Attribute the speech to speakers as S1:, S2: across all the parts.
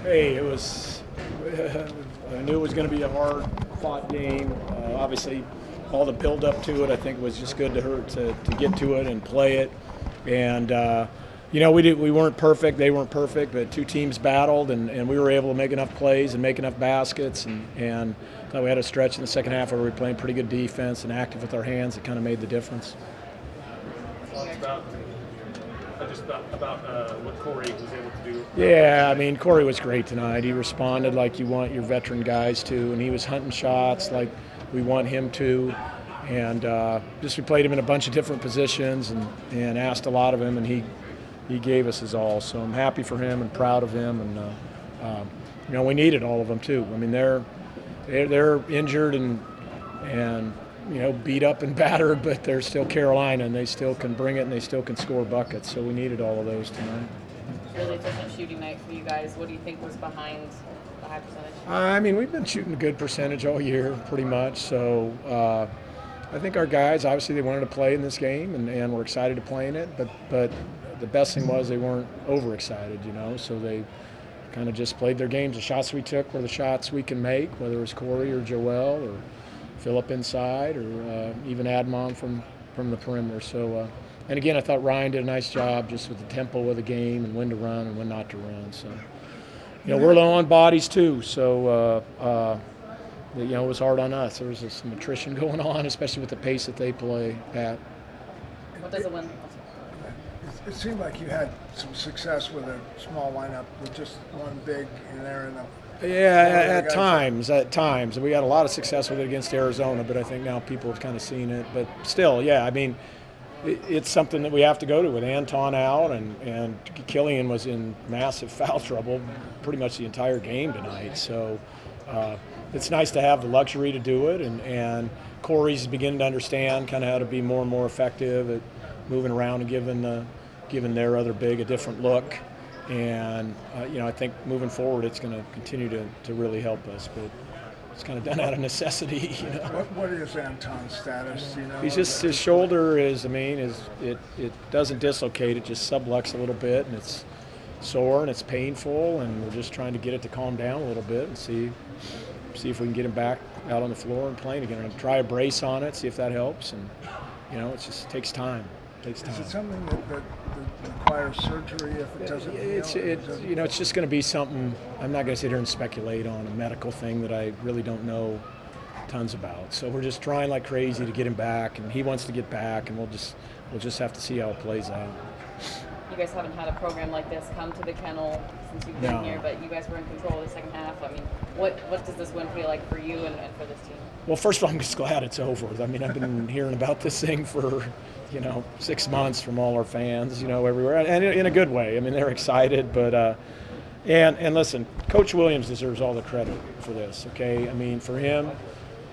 S1: Hey, it was. I knew it was going to be a hard-fought game. Obviously, all the build-up to it, I think, was just good to her to get to it and play it. And we weren't perfect. They weren't perfect, but two teams battled, and we were able to make enough plays and make enough baskets. And thought we had a stretch in the second half where we were playing pretty good defense and active with our hands. It kind of made the difference.
S2: About what Cory was able to do.
S1: Yeah, I mean, Cory was great tonight. He responded like you want your veteran guys to, and he was hunting shots like we want him to. And we played him in a bunch of different positions and asked a lot of him, and he gave us his all. So I'm happy for him and proud of him. And we needed all of them too. I mean, they're injured and beat up and battered, but they're still Carolina, and they still can bring it, and they still can score buckets. So we needed all of those tonight.
S3: Really efficient shooting night for you guys. What do you think was behind the high percentage?
S1: I mean, we've been shooting a good percentage all year, pretty much. So I think our guys, obviously, they wanted to play in this game, and we're excited to play in it. But the best thing was they weren't overexcited, So they kind of just played their games. The shots we took were the shots we can make, whether it was Cory or Joel or Filip inside, or even Anton from the perimeter. So, and again, I thought Ryan did a nice job just with the tempo of the game and when to run and when not to run. So, we're low on bodies too. So, it was hard on us. There was some attrition going on, especially with the pace that they play at.
S3: What does it win?
S4: It seemed like you had some success with a small lineup with just one big in there and
S1: at times. We had a lot of success with it against Arizona, but I think now people have kind of seen it. But still, I mean, it's something that we have to go to with Anton out, and Killian was in massive foul trouble pretty much the entire game tonight. So it's nice to have the luxury to do it, and Cory's beginning to understand kind of how to be more and more effective at moving around and giving their other big a different look. And, I think moving forward it's going to continue to really help us. But it's kind of done out of necessity,
S4: What is Anton's status?
S1: He's just, his shoulder it doesn't dislocate, it just subluxes a little bit, and it's sore and it's painful, and we're just trying to get it to calm down a little bit and see if we can get him back out on the floor and playing again. And try a brace on it, see if that helps. And, it just takes time.
S4: Is it something that requires surgery if it doesn't heal?
S1: It's just going to be something. I'm not going to sit here and speculate on a medical thing that I really don't know tons about. So we're just trying like crazy to get him back, and he wants to get back, and we'll just have to see how it plays out.
S3: You guys haven't had a program like this come to the kennel since you've been here, but you guys were in control of the second half. I mean, what does this win feel like for you and for this team?
S1: Well, first of all, I'm just glad it's over. I mean, I've been hearing about this thing for 6 months from all our fans, everywhere, and in a good way. I mean, they're excited, but and listen, Coach Williams deserves all the credit for this. Okay, I mean, for him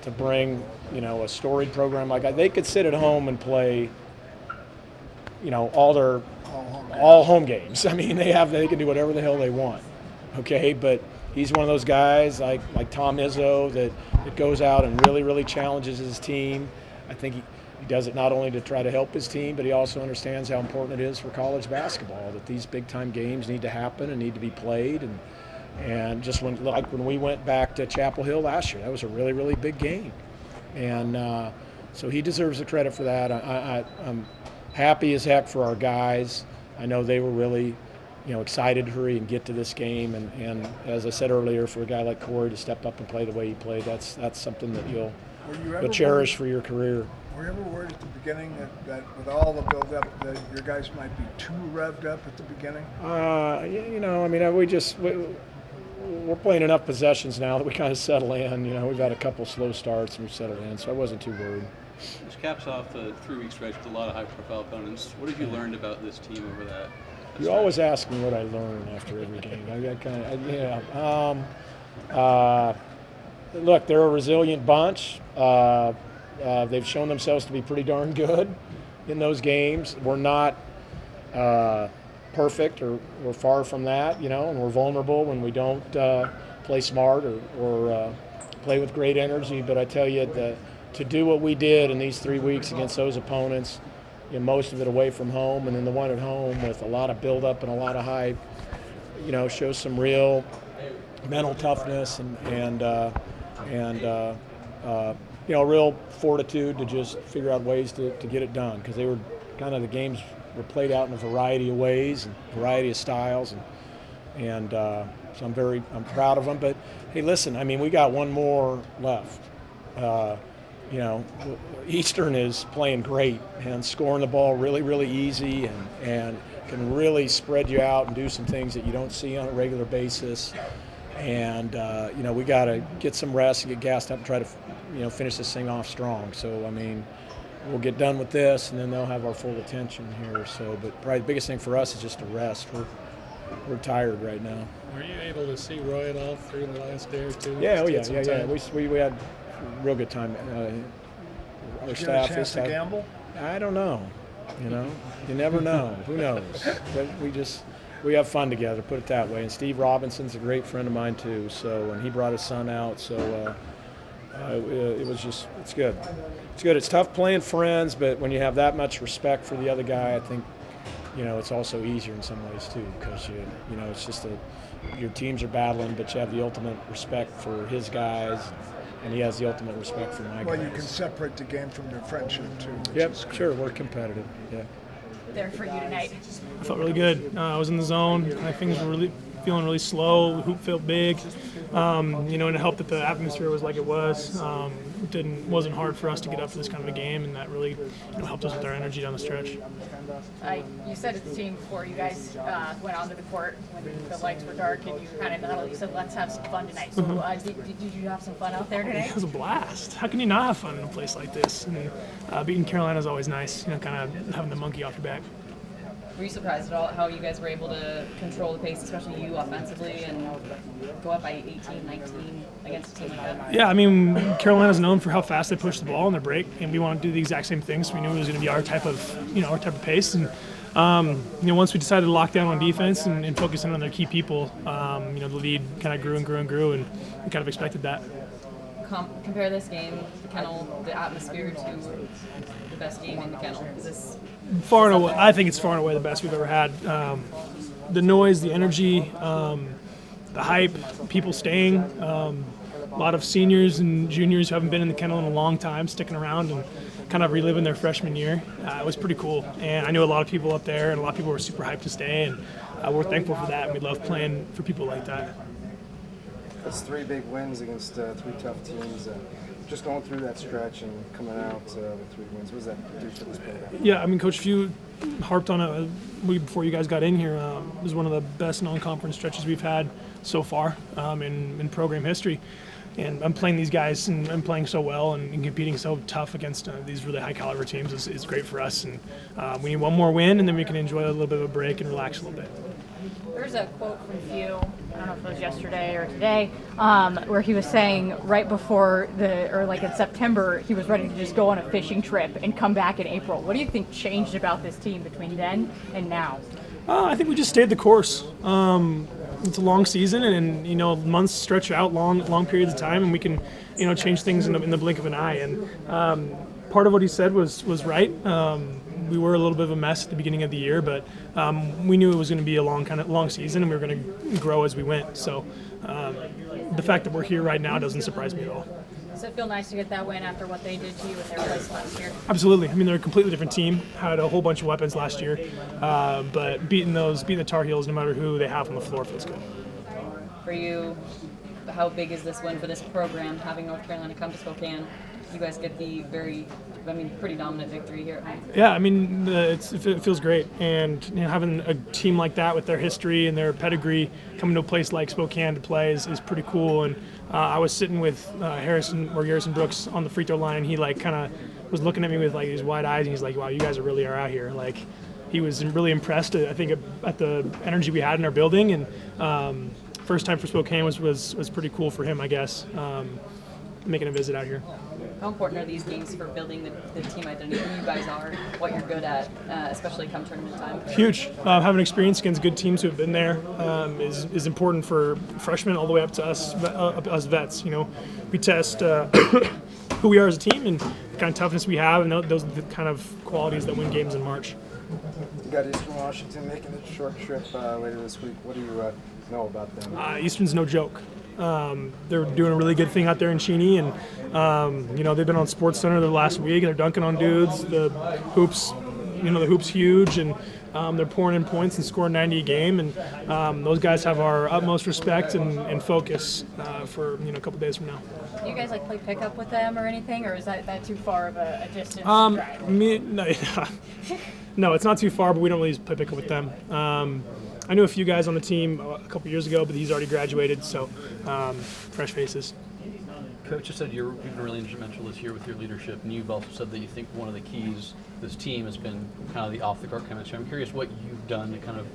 S1: to bring a storied program like that, they could sit at home and play all home games. I mean, they can do whatever the hell they want. Okay, but he's one of those guys like Tom Izzo that goes out and really, really challenges his team. I think he does it not only to try to help his team, but he also understands how important it is for college basketball, that these big-time games need to happen and need to be played. And just when we went back to Chapel Hill last year, that was a really, really big game. And so he deserves the credit for that. I'm happy as heck for our guys. I know they were really excited to hurry and get to this game. And as I said earlier, for a guy like Cory to step up and play the way he played, that's something that you'll cherish for your career.
S4: Were you ever worried at the beginning that with all the build-up that your guys might be too revved up at the beginning?
S1: We're playing enough possessions now that we kind of settle in. We've had a couple slow starts and we've settled in, so I wasn't too worried.
S5: This caps off a 3-week stretch with a lot of high-profile opponents. What have you learned about this team over that?
S1: You always ask me what I learn after every game. Look, they're a resilient bunch. They've shown themselves to be pretty darn good in those games. We're not perfect, or we're far from that, and we're vulnerable when we don't play smart or play with great energy. But I tell you, to do what we did in these 3 weeks against those opponents, most of it away from home, and then the one at home with a lot of build-up and a lot of high shows some real mental toughness and real fortitude to just figure out ways to get it done, because they were the games were played out in a variety of ways and variety of styles, and so I'm proud of them. But hey, listen, I mean, we got one more left. Eastern is playing great and scoring the ball really, really easy and can really spread you out and do some things that you don't see on a regular basis. And, we got to get some rest and get gassed up and try to, finish this thing off strong. So, I mean, we'll get done with this and then they'll have our full attention here. So, but probably the biggest thing for us is just to rest. We're tired right now.
S6: Were you able to see Roy at all through the last day or two?
S1: Yeah, We had real good time. Our
S4: Did you
S1: staff,
S4: get a chance to gamble?
S1: I don't know. You never know. Who knows? But we have fun together, put it that way. And Steve Robinson's a great friend of mine too. So, and he brought his son out. So it's good. It's good. It's tough playing friends, but when you have that much respect for the other guy, I think it's also easier in some ways too, because it's just your teams are battling, but you have the ultimate respect for his guys. And he has the ultimate respect for my guys.
S4: Well, you can separate the game from your friendship too.
S1: Yep, sure. We're competitive. Yeah.
S7: There for you tonight.
S8: I felt really good. I was in the zone. Things were really feeling really slow. Hoop felt big. And it helped that the atmosphere was like it was. Wasn't hard for us to get up for this kind of a game, and that really helped us with our energy down the stretch.
S7: You said at the team before you guys went onto the court when the lights were dark and you kind of huddled. You said, "Let's have some fun tonight." So did you have some fun out there today?
S8: It was a blast. How can you not have fun in a place like this? And beating Carolina is always nice. kind of having the monkey off your back.
S3: Were you surprised at all how you guys were able to control the pace, especially you offensively, and go up by 18, 19 against a team like that?
S8: Yeah, I mean, Carolina's known for how fast they push the ball in their break, and we want to do the exact same thing. So we knew it was going to be our type of pace. And once we decided to lock down on defense and focus in on their key people, the lead kind of grew and grew and grew, and we kind of expected that.
S3: Compare this game, the kennel, the atmosphere, to the best game in the kennel. Is this
S8: far and away? I think it's far and away the best we've ever had. The noise, the energy, the hype, people staying. A lot of seniors and juniors who haven't been in the kennel in a long time sticking around and kind of reliving their freshman year. It was pretty cool. And I knew a lot of people up there, and a lot of people were super hyped to stay. And we're thankful for that, and we love playing for people like that.
S9: That's 3 big wins against 3 tough teams. Just going through that stretch and coming out with 3 wins, what does that do for this program?
S8: Yeah, I mean, Coach Few harped on it before you guys got in here. It was one of the best non-conference stretches we've had so far in program history. And I'm playing these guys and I'm playing so well and competing so tough against these really high-caliber teams is great for us. And we need one more win, and then we can enjoy a little bit of a break and relax a little bit.
S7: There's a quote from Few, I don't know if it was yesterday or today, where he was saying right before in September, he was ready to just go on a fishing trip and come back in April. What do you think changed about this team between then and now?
S8: I think we just stayed the course. It's a long season, and months stretch out long periods of time, and we can change things in the blink of an eye. And part of what he said was right. We were a little bit of a mess at the beginning of the year, but we knew it was going to be a long season, and we were going to grow as we went. So the fact that we're here right now doesn't surprise me at all.
S7: Does it feel nice to get that win after what they did to you with their place last year?
S8: Absolutely. I mean, they're a completely different team. Had a whole bunch of weapons last year, but beating the Tar Heels, no matter who they have on the floor, feels good.
S3: for you? How big is this win for this program, having North Carolina come to Spokane? You guys get the pretty dominant victory here at home.
S8: Yeah, I mean, it feels great. And having a team like that with their history and their pedigree coming to a place like Spokane to play is pretty cool. And I was sitting with Harrison Brooks on the free throw line. He kind of was looking at me with these wide eyes, and he's like, "Wow, you guys really are out here." He was really impressed, I think, at the energy we had in our building. And first time for Spokane was pretty cool for him, I guess, making a visit out here.
S3: How important are these games for building the team identity, who you guys are, what you're good at, especially come tournament time?
S8: Huge. Having experience against good teams who have been there is important for freshmen all the way up to us vets. We test who we are as a team and the kind of toughness we have, and those are the kind of qualities that win games in March.
S9: You got Eastern Washington making a short trip later this week. What do you know about them?
S8: Eastern's no joke. They're doing a really good thing out there in Cheney, and they've been on Sports Center the last week. They're dunking on dudes. The hoop's huge, and they're pouring in points and scoring 90 a game. And those guys have our utmost respect and focus for a couple days from now.
S7: Do you guys play pickup with them or anything, or is that too far of a distance? No, it's not too far, but we don't really play pickup with them. I knew a few guys on the team a couple years ago, but he's already graduated, so fresh faces.
S5: Coach, you said you've been really instrumental this year with your leadership, and you've also said that you think one of the keys this team has been kind of the off-the-court chemistry. I'm curious what you've done to kind of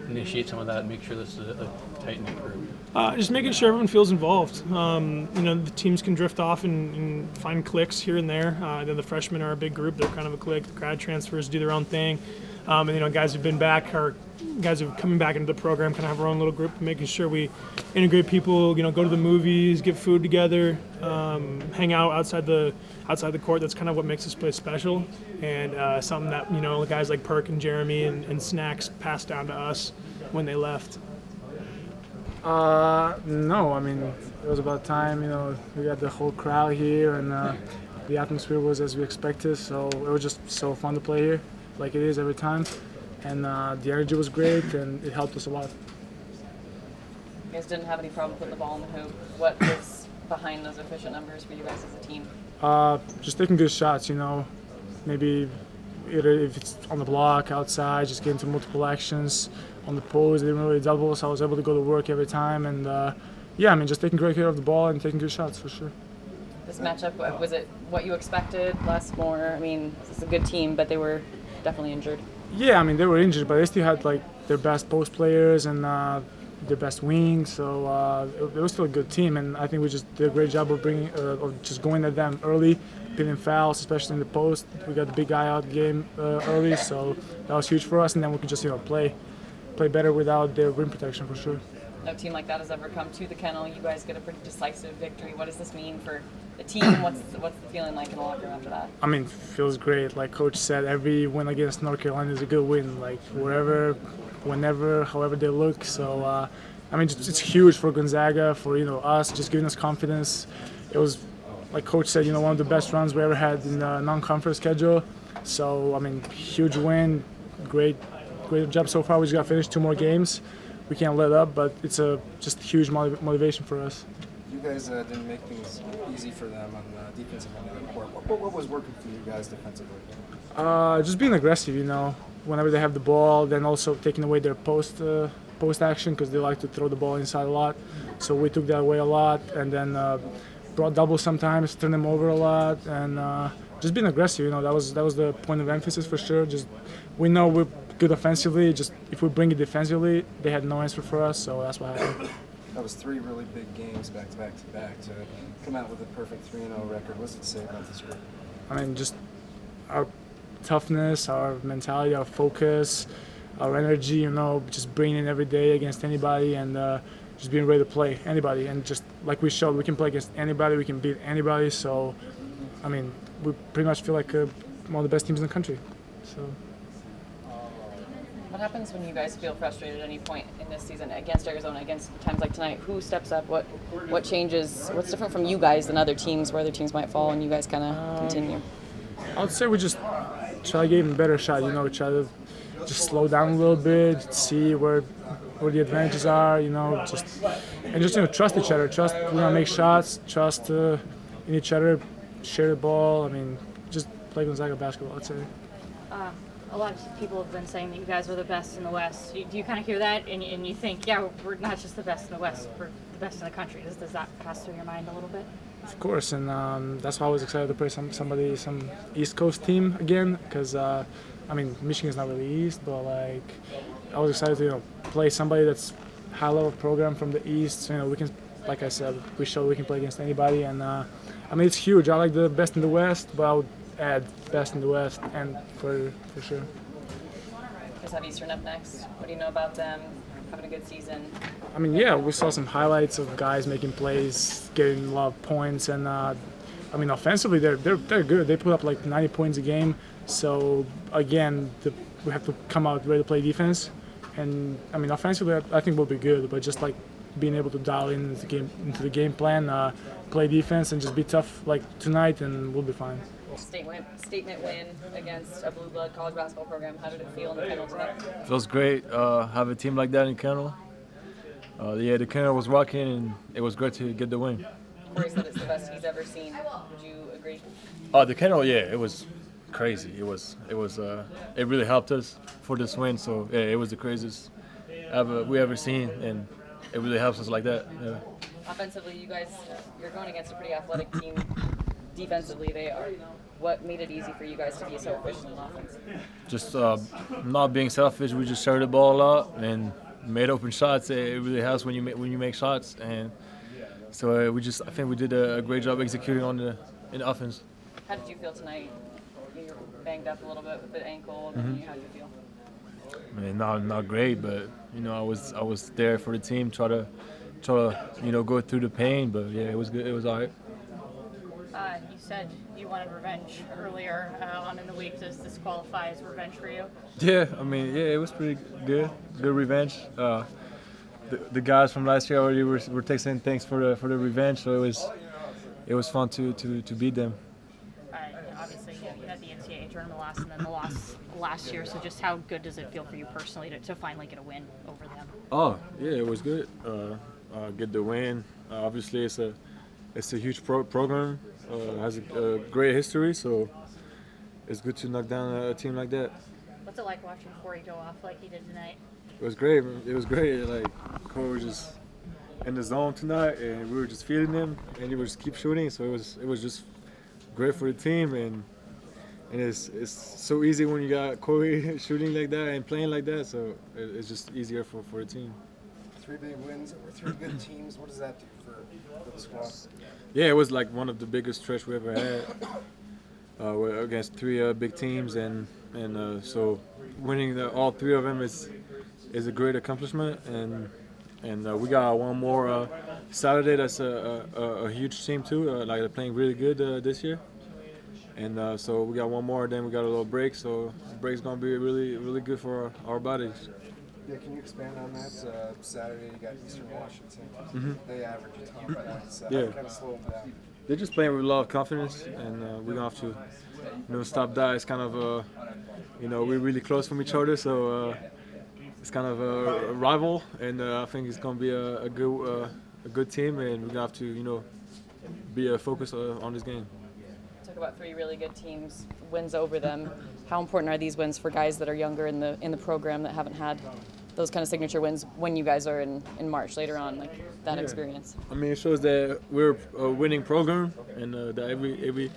S5: initiate some of that and make sure this is a tight-knit group.
S8: Just making sure everyone feels involved. The teams can drift off and find cliques here and there. Then the freshmen are a big group. They're kind of a clique. The grad transfers do their own thing. Guys who've been back or guys who are coming back into the program kind of have our own little group, making sure we integrate people, go to the movies, get food together, hang out outside the court. That's kind of what makes this place special, and something that guys like Perk and Jeremy and Snacks passed down to us when they left.
S10: No, I mean, it was about time. We got the whole crowd here, and the atmosphere was as we expected, so it was just so fun to play here, like it is every time. And the energy was great, and it helped us a lot.
S3: You guys didn't have any problem putting the ball in the hoop. What was behind those efficient numbers for you guys as a team?
S10: Just taking good shots, maybe either if it's on the block, outside, just getting to multiple actions. On the post, they didn't really double, so I was able to go to work every time. And just taking great care of the ball and taking good shots for sure.
S3: This matchup, was it what you expected, less, more? I mean, this is a good team, but they were definitely injured.
S10: Yeah, I mean, they were injured, but they still had their best post players and their best wings, so it was still a good team. And I think we just did a great job of just going at them early, pinning fouls, especially in the post. We got the big guy out game early, so that was huge for us. And then we could just play better without their rim protection for sure.
S3: No team like that has ever come to the kennel. You guys get a pretty decisive victory. What does this mean for the team? What's the feeling like in the locker room after that?
S10: I mean, feels great. Like Coach said, every win against North Carolina is a good win. Like wherever, whenever, however they look. So it's huge for Gonzaga, for us, just giving us confidence. It was, like Coach said, one of the best runs we ever had in the non-conference schedule. So huge win, great job so far. We just got to finish 2 more games. We can't let up, but it's just huge motivation for us.
S9: You guys didn't make things easy for them on the defensive end of the court. What was working for you guys defensively?
S10: Just being aggressive, whenever they have the ball, then also taking away their post action because they like to throw the ball inside a lot. So we took that away a lot, and then brought doubles sometimes, turned them over a lot, and just being aggressive. That was the point of emphasis for sure. Just we know we're good offensively. Just if we bring it defensively, they had no answer for us, so that's what happened.
S9: That was 3 really big games back to back to come out with a perfect 3-0 record. What's it say about this group?
S10: Just our toughness, our mentality, our focus, our energy. Just bringing it every day against anybody, and just being ready to play anybody. And just like we showed, we can play against anybody. We can beat anybody. So, we pretty much feel like one of the best teams in the country. So.
S3: What happens when you guys feel frustrated at any point in this season against Arizona, against times like tonight? Who steps up? What changes? What's different from you guys than other teams where other teams might fall and you guys kind of continue?
S10: I would say we just try to give them a better shot. Try to just slow down a little bit, see where the advantages are. Just trust each other. Trust make shots. Trust in each other. Share the ball. Just play Gonzaga basketball, I'd say.
S7: A lot of people have been saying that you guys are the best in the West. Do you kind of hear that and you think, yeah, we're not just the best in the West, we're the best in the country? Does that pass through your mind a little bit?
S10: Of course, and that's why I was excited to play some East Coast team again, because Michigan's not really East, but I was excited to play somebody that's high level program from the East. So, we can, like I said, we showed we can play against anybody, and it's huge. I like the best in the West, but I would add best in the West and for sure.
S3: Just have Eastern up next. What do you know about them? Having a good season.
S10: We saw some highlights of guys making plays, getting a lot of points, and offensively they're good. They put up 90 points a game. So again, the we have to come out ready to play defense. And I mean, offensively, I think we'll be good, but just like being able to dial into the game plan, play defense, and just be tough like tonight, and we'll be fine.
S3: Statement win against a blue blood college basketball program. How did it feel in the kennel tonight?
S11: Feels great. Have a team like that in kennel. The kennel was rocking, and it was great to get the win.
S3: Cory said it's the best he's ever seen. Would you agree?
S11: The kennel, yeah, it was crazy. It really helped us for this win. So yeah, it was the craziest we ever seen, and it really helps us like that. Yeah.
S3: Offensively, you're going against a pretty athletic team. Defensively, they are. What made it easy for you guys to be so efficient in offense?
S11: Just not being selfish. We just shared the ball a lot and made open shots. It really helps when you make shots, and so I think we did a great job executing in the offense.
S3: How did you feel tonight? You were banged up a little bit with the ankle. How did you feel?
S11: I mean, not great, but I was there for the team, try to go through the pain. But yeah, it was good. It was all right.
S7: You said you wanted revenge earlier on in the week. Does this qualify as revenge for you?
S11: Yeah, I mean, yeah, it was pretty good. Good revenge. The guys from last year already were texting thanks for the revenge, so it was fun to beat them.
S7: Obviously, you had the NCAA tournament loss and then the loss last year. So just how good does it feel for you personally to finally get a win over them?
S11: Oh, yeah, it was good. Get the win. Obviously, it's a huge program. Has a great history, so it's good to knock down a team like that.
S7: What's it like watching Cory go off like he did tonight?
S11: It was great. It was great. Like Cory was just in the zone tonight, and we were just feeding him, and he would just keep shooting. So it was just great for the team, and it's so easy when you got Cory shooting like that and playing like that. So it's just easier for the team.
S9: 3 big wins over 3 good teams. What does that do for the squad?
S11: Yeah, it was like one of the biggest stretch we ever had against 3 big teams, and so winning all 3 of them is a great accomplishment, and we got one more Saturday. That's a huge team too. Like they're playing really good this year, and so we got one more. Then we got a little break, so the break's gonna be really good for our bodies.
S9: Yeah, can you expand on that? Saturday you got Eastern Washington.
S11: Mm-hmm.
S9: They average a ton of points.
S11: Yeah.
S9: Kind of slow them down.
S11: They're just playing with a lot of confidence, and we're gonna have to, stop that. It's kind of, we're really close from each other, so it's kind of a rival, and I think it's gonna be a good team, and we're gonna have to, be focused on this game.
S3: Talk about 3 really good teams, wins over them. How important are these wins for guys that are younger in the program that haven't had those kind of signature wins when you guys are in March later on, like that experience?
S11: I mean, it shows that we're a winning program, and that every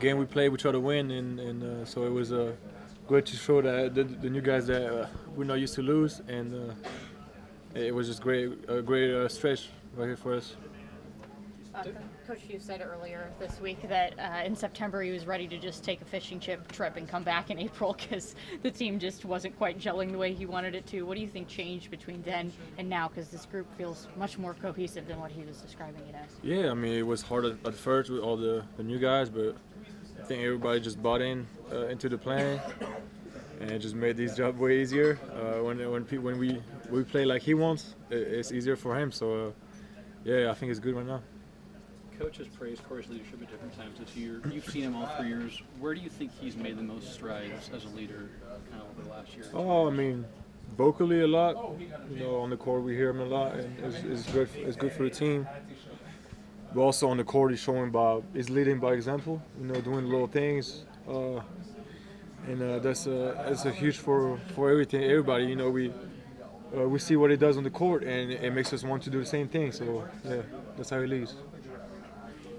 S11: game we play, we try to win, and so it was great to show that the new guys that we're not used to lose, and it was just a great stretch right here for us.
S7: Coach, you said earlier this week that in September he was ready to just take a fishing trip and come back in April because the team just wasn't quite gelling the way he wanted it to. What do you think changed between then and now? Because this group feels much more cohesive than what he was describing it as.
S11: Yeah, I mean, it was hard at first with all the new guys, but I think everybody just bought into the plan, and it just made these jobs way easier. When we play like he wants, it's easier for him. So yeah, I think it's good right now.
S5: Coach has praised Cory's leadership at different times this year. You've seen him all 3 years. Where do you think he's made the most strides as a leader kind of over the last year?
S11: Oh, I mean, vocally a lot. On the court we hear him a lot, and it's good. It's good for the team. But also on the court, he's leading by example. Doing little things, and that's a huge for everything. Everybody, we see what he does on the court, and it makes us want to do the same thing. So yeah, that's how he leads.